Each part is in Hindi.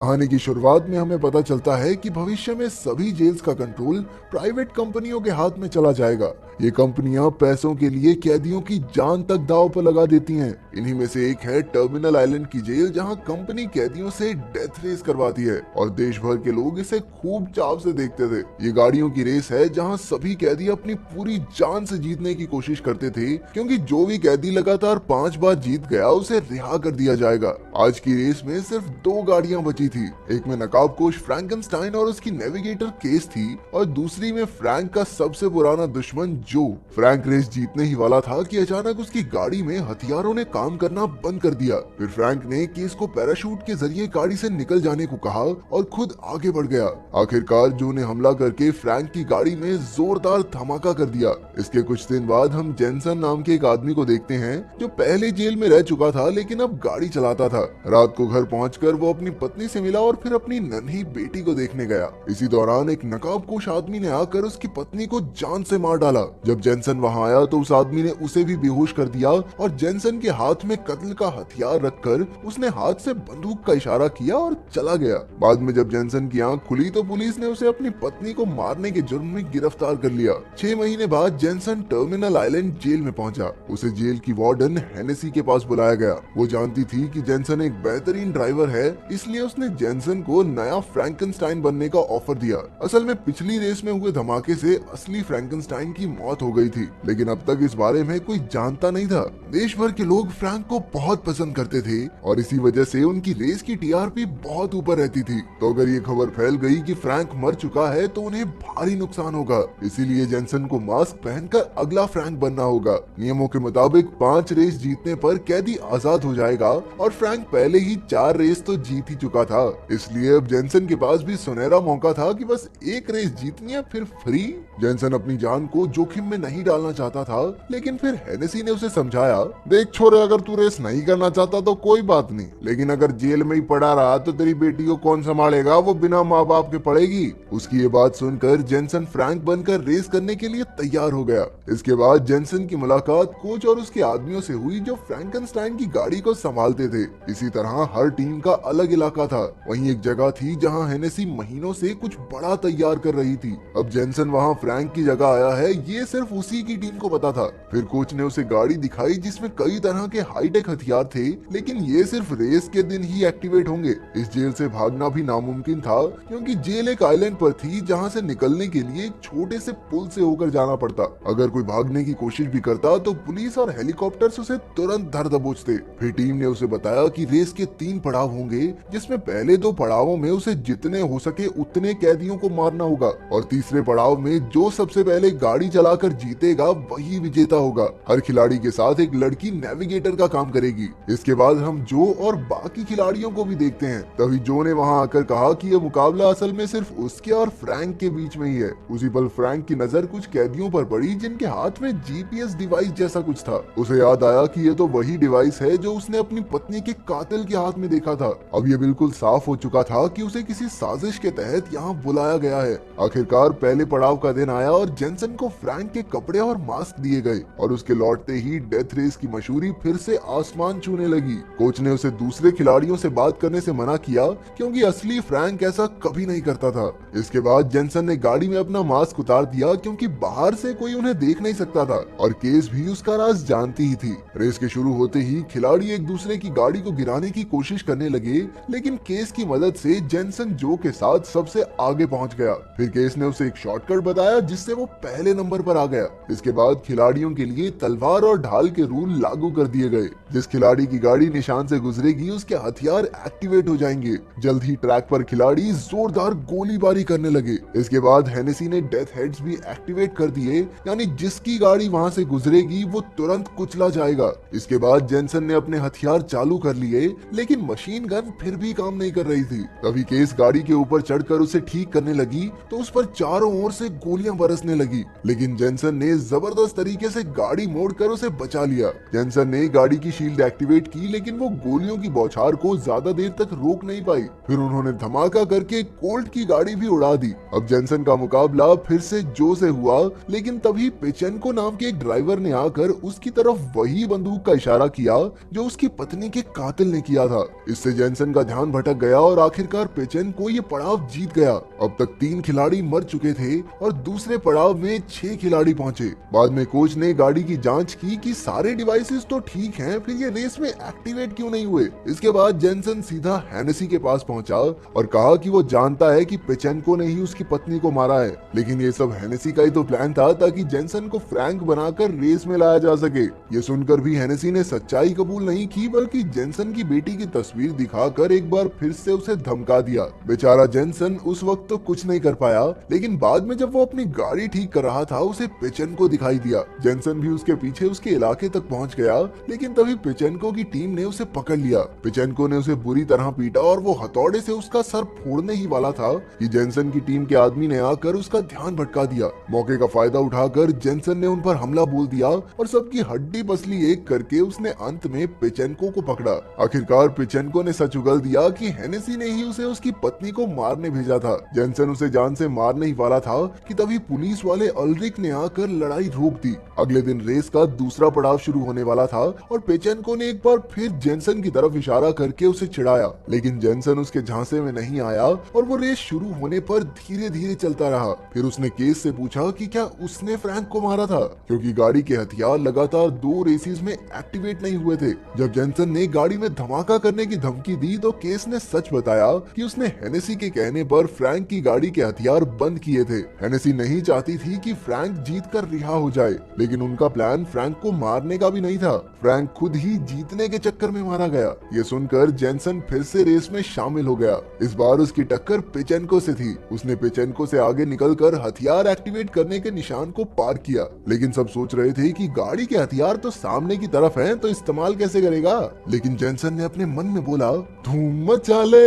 कहानी की शुरुआत में हमें पता चलता है कि भविष्य में सभी जेल्स का कंट्रोल प्राइवेट कंपनियों के हाथ में चला जाएगा। ये कंपनियां पैसों के लिए कैदियों की जान तक दांव पर लगा देती हैं। इन्हीं में से एक है टर्मिनल आइलैंड की जेल, जहां कंपनी कैदियों से डेथ रेस करवाती है और देश भर के लोग इसे खूब चाव से देखते थे। ये गाड़ियों की रेस है जहां सभी कैदी अपनी पूरी जान से जीतने की कोशिश करते थे, क्योंकि जो भी कैदी लगातार 5 बार जीत गया उसे रिहा कर दिया जाएगा। आज की रेस में सिर्फ 2 गाड़ियां बची थी। एक में नकाबपोश फ्रैंकेनस्टाइन और उसकी नेविगेटर केस थी, और दूसरी में फ्रैंक का सबसे पुराना दुश्मन जो। फ्रैंक रेस जीतने ही वाला था कि अचानक उसकी गाड़ी में हथियारों ने काम करना बंद कर दिया। फिर फ्रैंक ने केस को पैराशूट के जरिए गाड़ी से निकल जाने को कहा और खुद आगे बढ़ गया। आखिरकार जो ने हमला करके फ्रैंक की गाड़ी में जोरदार धमाका कर दिया। इसके कुछ दिन बाद हम जेनसन नाम के एक आदमी को देखते हैं, जो पहले जेल में रह चुका था लेकिन अब गाड़ी चलाता था। रात को घर पहुंचकर वो अपनी पत्नी से मिला और फिर अपनी नन्ही बेटी को देखने गया। इसी दौरान एक नकाबपोश आदमी ने आकर उसकी पत्नी को जान से मार डाला। जब जेनसन वहां आया तो उस आदमी ने उसे भी बेहोश कर दिया और जेनसन के हाथ में कत्ल का हथियार रखकर उसने हाथ से बंदूक का इशारा किया और चला गया। बाद में जब जेनसन की आंख खुली तो पुलिस ने उसे अपनी पत्नी को मारने के जुर्म में गिरफ्तार कर लिया। 6 महीने बाद जेनसन टर्मिनल आइलैंड जेल में पहुंचा। उसे जेल की वार्डन हेनेसी के पास बुलाया गया। वो जानती थी कि जेनसन एक बेहतरीन ड्राइवर है, इसलिए उसने जेनसन को नया फ्रैंकेनस्टाइन बनने का ऑफर दिया। असल में पिछली रेस में हुए धमाके से असली फ्रैंकेनस्टाइन की मौत हो गई थी, लेकिन अब तक इस बारे में कोई जानता नहीं था। देश भर के लोग फ्रैंक को बहुत पसंद करते थे और इसी वजह से उनकी रेस की टीआरपी बहुत ऊपर रहती थी। तो अगर ये खबर फैल गई कि फ्रैंक मर चुका है तो उन्हें भारी नुकसान होगा। इसीलिए जेनसन को मास्क पहनकर अगला फ्रैंक बनना होगा। नियमों के मुताबिक 5 रेस जीतने पर कैदी आजाद हो जाएगा और फ्रैंक पहले ही 4 रेस तो जीत ही चुका था। इसलिए अब जेनसन के पास भी सुनहरा मौका था कि बस एक रेस जीतनी है फिर फ्री। जेनसन अपनी जान को जोखिम में नहीं डालना चाहता था, लेकिन फिर हेनेसी ने उसे समझाया, देख छोरे, अगर तू रेस नहीं करना चाहता तो कोई बात नहीं, लेकिन अगर जेल में ही पड़ा रहा तो तेरी बेटी को कौन संभालेगा, वो बिना माँ बाप के पड़ेगी। उसकी ये बात सुनकर जेनसन फ्रैंक बनकर रेस करने के लिए तैयार हो गया। इसके बाद जेनसन की मुलाकात कोच और उसके आदमियों से हुई जो फ्रैंकेनस्टाइन की गाड़ी को संभालते थे। इसी तरह हर टीम का अलग इलाका था। वहीं एक जगह थी जहां हेनेसी महीनों से कुछ बड़ा तैयार कर रही थी। अब जेनसन वहां फ्रैंक की जगह आया है, ये सिर्फ उसी की टीम को पता था। फिर कोच ने उसे गाड़ी दिखाई जिसमें कई तरह के हाईटेक हथियार थे, लेकिन ये सिर्फ रेस के दिन ही एक्टिवेट होंगे। इस जेल से भागना भी नामुमकिन था, क्योंकि जेल एक आइलैंड पर थी जहां से निकलने के लिए एक छोटे से पुल से होकर जाना पड़ता। अगर कोई भागने की कोशिश भी करता तो पुलिस और हेलीकॉप्टर्स उसे तुरंत धर दबोचते। फिर टीम ने उसे बताया कि रेस के 3 पड़ाव होंगे, जिसमें पहले 2 पड़ावों में उसे जितने हो सके उतने कैदियों को मारना होगा और तीसरे पड़ाव में जो सबसे पहले गाड़ी चलाकर जीतेगा वही विजेता होगा। हर खिलाड़ी के साथ एक लड़की नेविगेटर का काम करेगी। इसके बाद हम जो और बाकी खिलाड़ियों को भी देखते हैं। तभी जो ने वहां आकर कहा कि यह मुकाबला असल में सिर्फ उसके और फ्रैंक के बीच में ही है। उसी पल फ्रैंक की नजर कुछ कैदियों पर पड़ी जिनके हाथ में जीपीएस डिवाइस जैसा कुछ था। उसे याद आया कि यह तो वही डिवाइस है जो उसने अपनी पत्नी के कातिल के हाथ में देखा था। अब यह बिल्कुल साफ हो चुका था कि उसे किसी साजिश के तहत यहाँ बुलाया गया है। आखिरकार पहले पड़ाव का दिन आया और जेनसन को फ्रैंक के कपड़े और मास्क दिए गए और उसके लौटते ही डेथ रेस की मशहूरी फिर से आसमान छूने लगी। कोच ने उसे दूसरे खिलाड़ियों से बात करने से मना किया, क्योंकि असली फ्रैंक ऐसा कभी नहीं करता था। इसके बाद जेनसन ने गाड़ी में अपना मास्क उतार दिया, क्योंकि बाहर से कोई उन्हें देख नहीं सकता था और केस भी उसका राज जानती ही थी। रेस के शुरू होते ही खिलाड़ी एक दूसरे की गाड़ी को गिराने की कोशिश करने लगे, लेकिन केस की मदद से जेनसन जो के साथ सबसे आगे पहुंच गया। फिर केस ने उसे एक शॉर्टकट बताया जिससे वो पहले नंबर पर आ गया। इसके बाद खिलाड़ियों के लिए तलवार और ढाल के रूल लागू कर दिए गए। जिस खिलाड़ी की गाड़ी निशान से गुजरेगी उसके हथियार एक्टिवेट हो जाएंगे। जल्द ही ट्रैक पर खिलाड़ी जोरदार गोलीबारी करने लगे। इसके बाद हेनेसी ने डेथ हेड्स भी एक्टिवेट कर दिए, यानी जिसकी गाड़ी वहां से गुजरेगी वो तुरंत कुचला जाएगा। इसके बाद जेनसन ने अपने हथियार चालू कर लिए, लेकिन मशीन गन फिर भी काम नहीं कर रही थी। तभी केस गाड़ी के ऊपर चढ़कर उसे ठीक करने लगी तो उस पर चारों ओर से गोलियां बरसने लगी, लेकिन जेनसन ने जबरदस्त तरीके से गाड़ी मोड़कर उसे बचा लिया। जेनसन ने गाड़ी की शील्ड एक्टिवेट की, लेकिन वो गोलियों की बौछार को ज्यादा देर तक रोक नहीं पाई। फिर उन्होंने धमाका करके कोल्ट की गाड़ी भी उड़ा दी। अब जेनसन का मुकाबला फिर से जो से हुआ, लेकिन तभी पेचेनको नाम के एक ड्राइवर ने आकर उसकी तरफ वही बंदूक का इशारा किया जो उसकी पत्नी के कातिल ने किया था। इससे जेनसन का ध्यान भटक गया और आखिरकार पेचेंको ये पड़ाव जीत गया। अब तक 3 खिलाड़ी मर चुके थे और दूसरे पड़ाव में 6 खिलाड़ी पहुंचे। बाद में कोच ने गाड़ी की जांच की कि सारे डिवाइसेस तो ठीक हैं, फिर ये रेस में एक्टिवेट क्यों नहीं हुए। इसके बाद जेनसन सीधा हेनेसी के पास पहुंचा और कहा कि वो जानता है कि पेचेंको ने ही उसकी पत्नी को मारा है, लेकिन ये सब हेनेसी का ही तो प्लान था ताकि जेनसन को फ्रैंक बनाकर रेस में लाया जा सके। ये सुनकर भी हेनेसी ने सच्चाई कबूल नहीं की, बल्कि जेनसन की बेटी की तस्वीर दिखाकर एक बार फिर से उसे धमका दिया। बेचारा जेनसन उस वक्त तो कुछ नहीं कर पाया, लेकिन बाद में जब वो अपनी गाड़ी ठीक कर रहा था उसे पेचेंको दिखाई दिया। जेनसन भी उसके पीछे उसके इलाके तक पहुंच गया, लेकिन तभी पेचेंको की टीम ने उसे पकड़ लिया। पेचेंको ने उसे बुरी तरह पीटा और वो हथौड़े से उसका सर फोड़ने ही वाला था कि जेनसन की टीम के आदमी ने आकर उसका ध्यान भटका दिया। मौके का फायदा उठाकर जेनसन ने उन पर हमला बोल दिया और सबकी हड्डी पसली एक करके उसने अंत में पेचेंको को पकड़ा। आखिरकार पेचेंको ने सच उगल दिया कि हेनेसी ने ही उसे उसकी पत्नी को मारने भेजा था। जेनसन उसे जान से मारने ही वाला था कि तभी पुलिस वाले अल्ड्रिक ने आकर लड़ाई रोक दी। अगले दिन रेस का दूसरा पड़ाव शुरू होने वाला था और पेचेंको ने एक बार फिर जेनसन की तरफ इशारा करके उसे चिढ़ाया, लेकिन जेनसन उसके झांसे में नहीं आया और वो रेस शुरू होने पर धीरे धीरे चलता रहा। फिर उसने केस से पूछा कि क्या उसने फ्रैंक को मारा था, क्योंकि गाड़ी के हथियार लगातार 2 रेसेस में एक्टिवेट नहीं हुए थे। जब जेनसन ने गाड़ी में धमाका करने की धमकी दी तो केस ने सच बताया कि उसने हेनेसी के कहने पर फ्रैंक की गाड़ी के हथियार बंद किए थे। हेनेसी नहीं चाहती थी कि फ्रैंक जीत कर रिहा हो जाए, लेकिन उनका प्लान फ्रैंक को मारने का भी नहीं था। फ्रैंक खुद ही जीतने के चक्कर में मारा गया। ये सुनकर जेनसन फिर से रेस में शामिल हो गया। इस बार उसकी टक्कर पेचेंको से थी। उसने पेचेंको से आगे निकलकर हथियार एक्टिवेट करने के निशान को पार किया, लेकिन सब सोच रहे थे कि गाड़ी के हथियार तो सामने की तरफ हैं, तो इस्तेमाल कैसे करेगा। लेकिन जेनसन ने अपने मन में बोला, धूम मचा ले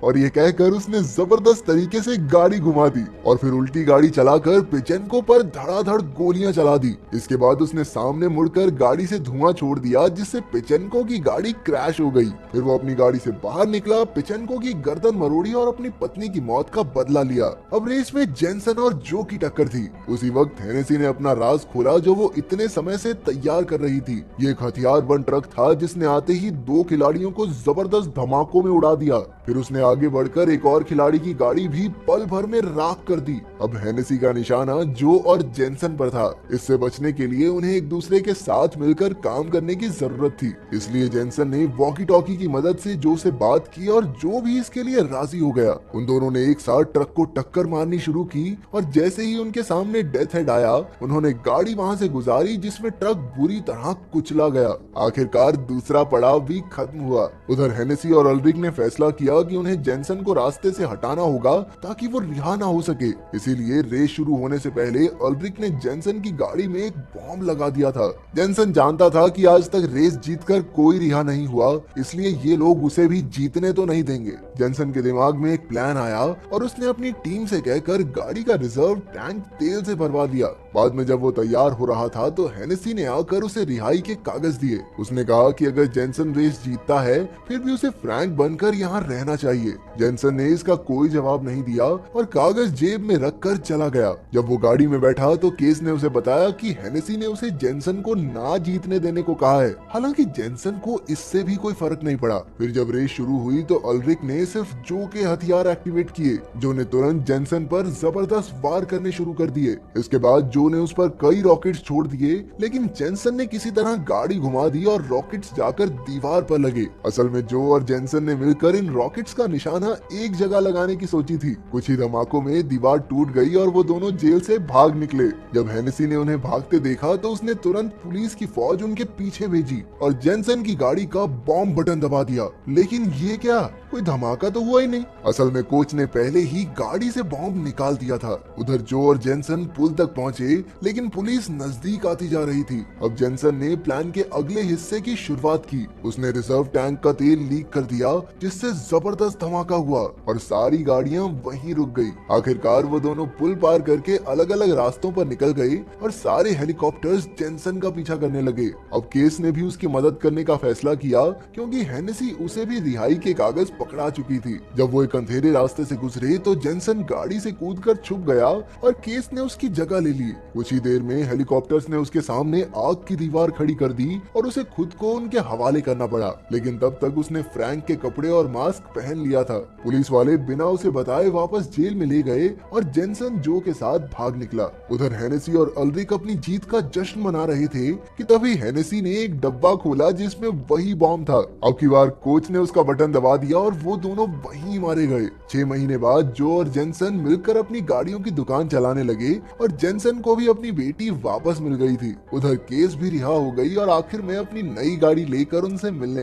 और ये कहकर उसने जबरदस्त तरीके से गाड़ी घुमा दी और फिर उल्टी गाड़ी चलाकर पेचेंको पर धड़ाधड़ गोलियां चला दी। इसके बाद उसने सामने मुड़कर गाड़ी से धुआं छोड़ दिया, जिससे पेचेंको की गाड़ी क्रैश हो गई। फिर वो अपनी गाड़ी से बाहर निकला, पेचेंको की गर्दन मरोड़ी और अपनी पत्नी की मौत का बदला लिया। अब रेस में जेनसन और जो की टक्कर थी। उसी वक्त हेनेसी ने अपना राज खोला जो वो इतने समय से तैयार कर रही थी। ये एक हथियार बंद ट्रक था जिसने आते ही 2 खिलाड़ियों को जबरदस्त धमाकों में उड़ा दिया। फिर उसने आगे बढ़कर एक और खिलाड़ी की गाड़ी भी पल भर में राख कर दी। अब हेनेसी का निशाना जो और जेनसन पर था। इससे बचने के लिए उन्हें एक दूसरे के साथ मिलकर काम करने की जरूरत थी। इसलिए जेनसन ने वॉकी टॉकी की मदद से जो से बात की और जो भी इसके लिए राजी हो गया। उन दोनों ने एक साथ ट्रक को टक्कर मारनी शुरू की और जैसे ही उनके सामने डेथ हेड आया, उन्होंने गाड़ी वहां से गुजारी, जिसमें ट्रक बुरी तरह कुचला गया। आखिरकार दूसरा पड़ाव भी खत्म हुआ। उधर हेनेसी और अल्ड्रिक ने फैसला किया कि उन्हें जेनसन को रास्ते से हटाना होगा ताकि वो रिहा ना हो सके। इसीलिए रेस शुरू होने से पहले अल्ड्रिक ने जेनसन की गाड़ी में एक बॉम्ब लगा दिया था। जेनसन जानता था कि आज तक रेस जीतकर कोई रिहा नहीं हुआ, इसलिए ये लोग उसे भी जीतने तो नहीं देंगे। जेनसन के दिमाग में एक प्लान आया और उसने अपनी टीम से कहकर गाड़ी का रिजर्व टैंक तेल से भरवा दिया। बाद में जब वो तैयार हो रहा था तो हेनेसी ने आकर उसे रिहाई के कागज दिए। उसने कहा कि अगर जेनसन रेस जीतता है फिर भी उसे फ्रैंक बनकर यहाँ रहना चाहिए। जेनसन ने इसका कोई जवाब नहीं दिया और कागज जेब में रखकर चला गया। जब वो गाड़ी में बैठा तो केस ने उसे बताया कि हेनेसी ने उसे जेनसन को ना जीतने देने को कहा है। हालांकि जेनसन को इससे भी कोई फर्क नहीं पड़ा। फिर जब रेस शुरू हुई तो अल्ड्रिक ने सिर्फ जो के हथियार एक्टिवेट किए। जो ने तुरंत जेनसन पर जबरदस्त वार करने शुरू कर दिए। इसके बाद जो ने उस पर कई रॉकेट्स छोड़ दिए, लेकिन जेनसन ने किसी तरह गाड़ी घुमा दी और रॉकेट्स जाकर दीवार पर लगे। असल में जो और जेनसन ने मिलकर इन रॉकेट्स का निशाना एक जगह लगाने की सोची थी। कुछ ही धमाकों में दीवार टूट गई और वो दोनों जेल से भाग निकले। जब हेनेसी ने उन्हें भागते देखा तो उसने तुरंत पुलिस की फौज उनके पीछे भेजी और जेनसन की गाड़ी का बॉम्ब बटन दबा दिया। लेकिन ये क्या, कोई धमाका तो हुआ ही नहीं। असल में कोच ने पहले ही गाड़ी से बॉम्ब निकाल दिया था। उधर जो और जेनसन पुल तक पहुंचे, लेकिन पुलिस नजदीक आती जा रही थी। अब जेनसन ने प्लान के अगले हिस्से की शुरुआत की। उसने रिजर्व टैंक का तेल लीक कर दिया, जिससे जबरदस्त धमाका हुआ और सारी गाड़ियां वहीं रुक गई। आखिरकार वो दोनों पुल पार करके अलग अलग रास्तों पर निकल गए और सारे हेलीकॉप्टर्स जेनसन का पीछा करने लगे। अब केस ने भी उसकी मदद करने का फैसला किया क्योंकि हेनेसी उसे भी रिहाई के कागज पकड़ा चुकी थी। जब वो एक अंधेरे रास्ते से गुजरे तो जेनसन गाड़ी से कूदकर छुप गया और केस ने उसकी जगह ले ली। कुछ ही देर में हेलीकॉप्टर्स ने उसके सामने आग की दीवार खड़ी कर दी और उसे खुद को उनके हवाले करना पड़ा, लेकिन तब तक उसने फ्रैंक के कपड़े और मास्क पहन लिया था। पुलिस वाले बिना उसे बताए वापस जेल में ले गए और जेनसन जो के साथ भाग निकला। उधर हेनेसी और अल्रिक अपनी जीत का जश्न मना रहे थे कि तभी हेनेसी ने एक डब्बा खोला जिसमें वही बॉम्ब था। अब की बार कोच ने उसका बटन दबा दिया और वो दोनों वहीं मारे गए। 6 महीने बाद जो और जेनसन मिलकर अपनी गाड़ियों की दुकान चलाने लगे और जेनसन को भी अपनी बेटी वापस मिल गई थी। उधर केस भी रिहा हो गई और आखिर में अपनी नई गाड़ी लेकर उनसे मिलने